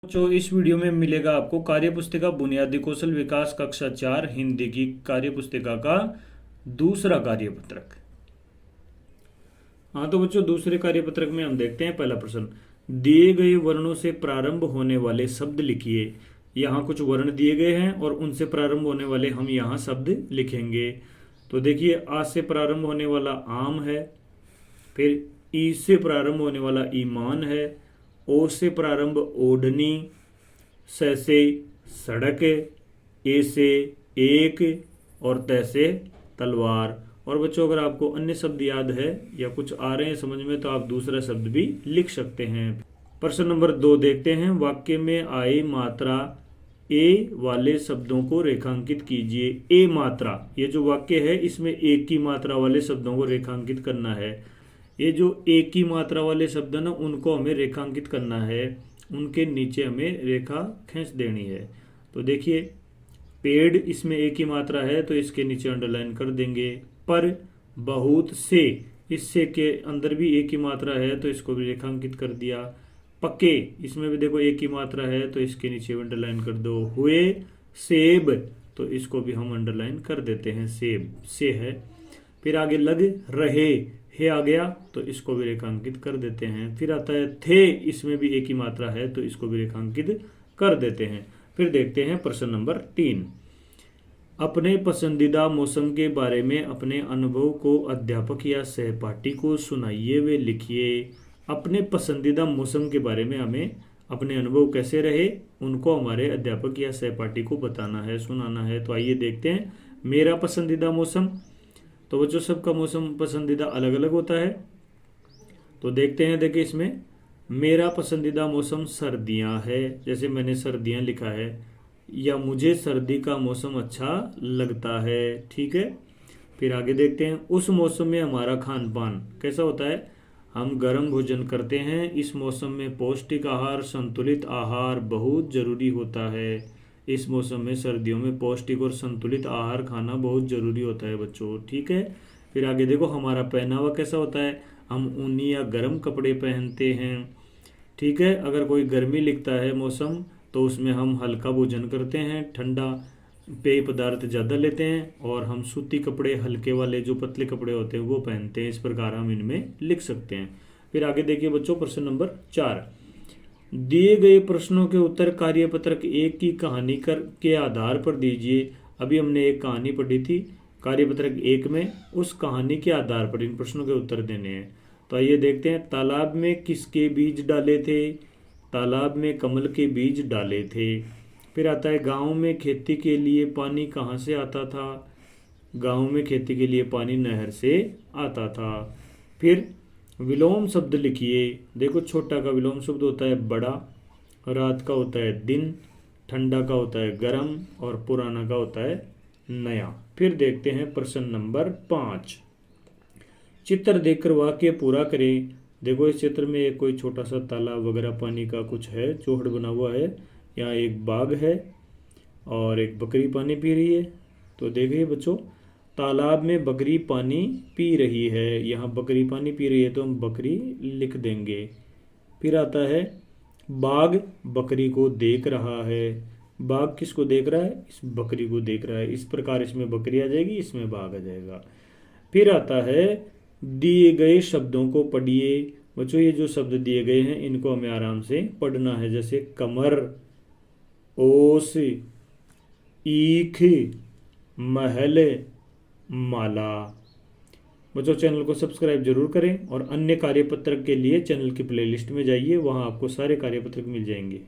जो इस वीडियो में मिलेगा आपको कार्य पुस्तिका बुनियादी कौशल विकास कक्षा 4 हिंदी की कार्य पुस्तिका का दूसरा कार्यपत्रक। हाँ तो बच्चों, दूसरे कार्यपत्रक में हम देखते हैं पहला प्रश्न। दिए गए वर्णों से प्रारंभ होने वाले शब्द लिखिए। यहाँ कुछ वर्ण दिए गए हैं और उनसे प्रारंभ होने वाले हम यहाँ शब्द लिखेंगे। तो देखिए, आ से प्रारंभ होने वाला आम है, फिर ई से प्रारंभ होने वाला ईमान है, ओ से प्रारंभ ओढ़नी, स से सड़क, ए से एक और त से तलवार। और बच्चों, अगर आपको अन्य शब्द याद है या कुछ आ रहे हैं समझ में तो आप दूसरा शब्द भी लिख सकते हैं। प्रश्न नंबर 2 देखते हैं। वाक्य में आए मात्रा ए वाले शब्दों को रेखांकित कीजिए। ए मात्रा, ये जो वाक्य है इसमें एक की मात्रा वाले शब्दों को रेखांकित करना है। ये जो एक की मात्रा वाले शब्द है ना, उनको हमें रेखांकित करना है, उनके नीचे हमें रेखा खींच देनी है। तो देखिए, पेड़ इसमें एक ही मात्रा है तो इसके नीचे अंडरलाइन कर देंगे। पर, बहुत से, इससे के अंदर भी एक ही मात्रा है तो इसको भी रेखांकित कर दिया। पक्के, इसमें भी देखो एक ही मात्रा है तो इसके नीचे अंडरलाइन कर दो। हुए, सेब, तो इसको भी हम अंडरलाइन कर देते हैं, सेब से है। फिर आगे लग रहे, हे आ गया तो इसको भी रेखांकित कर देते हैं। फिर आता है थे, इसमें भी एक ही मात्रा है तो इसको भी रेखांकित कर देते हैं। फिर देखते हैं प्रश्न नंबर 3। अपने पसंदीदा मौसम के बारे में अपने अनुभव को अध्यापक या सहपाठी को सुनाइए व लिखिए। अपने पसंदीदा मौसम के बारे में हमें अपने अनुभव कैसे रहे उनको हमारे अध्यापक या सहपाठी को बताना है, सुनाना है। तो आइए देखते हैं। मेरा पसंदीदा मौसम, तो बच्चों सबका मौसम पसंदीदा अलग अलग होता है। तो देखते हैं, देखिए इसमें मेरा पसंदीदा मौसम सर्दियां है, जैसे मैंने सर्दियां लिखा है, या मुझे सर्दी का मौसम अच्छा लगता है। ठीक है। फिर आगे देखते हैं। उस मौसम में हमारा खान पान कैसा होता है, हम गर्म भोजन करते हैं। इस मौसम में पौष्टिक आहार, संतुलित आहार बहुत जरूरी होता है। इस मौसम में सर्दियों में पौष्टिक और संतुलित आहार खाना बहुत जरूरी होता है बच्चों। ठीक है। फिर आगे देखो, हमारा पहनावा कैसा होता है, हम ऊनी या गर्म कपड़े पहनते हैं। ठीक है। अगर कोई गर्मी लिखता है मौसम तो उसमें हम हल्का भोजन करते हैं, ठंडा पेय पदार्थ ज़्यादा लेते हैं, और हम सूती कपड़े, हल्के वाले जो पतले कपड़े होते हैं वो पहनते हैं। इस प्रकार हम इनमें लिख सकते हैं। फिर आगे देखिए बच्चों, प्रश्न नंबर 4। दिए गए प्रश्नों के उत्तर कार्यपत्रक 1 की कहानी के आधार पर दीजिए। अभी हमने एक कहानी पढ़ी थी कार्यपत्रक 1 में, उस कहानी के आधार पर इन प्रश्नों के उत्तर देने हैं। तो आइए देखते हैं। तालाब में किसके बीज डाले थे, तालाब में कमल के बीज डाले थे। फिर आता है, गांव में खेती के लिए पानी कहाँ से आता था, गांव में खेती के लिए पानी नहर से आता था। फिर विलोम शब्द लिखिए। देखो, छोटा का विलोम शब्द होता है बड़ा, रात का होता है दिन, ठंडा का होता है गर्म, और पुराना का होता है नया। फिर देखते हैं प्रश्न नंबर 5। चित्र देखकर वाक्य पूरा करें। देखो, इस चित्र में एक कोई छोटा सा तालाब वगैरह पानी का कुछ है, चौहड़ बना हुआ है। यहाँ एक बाग है और एक बकरी पानी पी रही है। तो देखिए बच्चों, तालाब में बकरी पानी पी रही है, यहाँ बकरी पानी पी रही है तो हम बकरी लिख देंगे। फिर आता है, बाघ बकरी को देख रहा है। बाघ किसको देख रहा है, इस बकरी को देख रहा है। इस प्रकार इसमें बकरी आ जाएगी, इसमें बाघ आ जाएगा। फिर आता है, दिए गए शब्दों को पढ़िए। बच्चों, ये जो शब्द दिए गए हैं इनको हमें आराम से पढ़ना है, जैसे कमर, ओस, ईख, महल, माला। बच्चों, चैनल को सब्सक्राइब जरूर करें और अन्य कार्यपत्रक के लिए चैनल की प्लेलिस्ट में जाइए, वहां आपको सारे कार्यपत्रक मिल जाएंगे।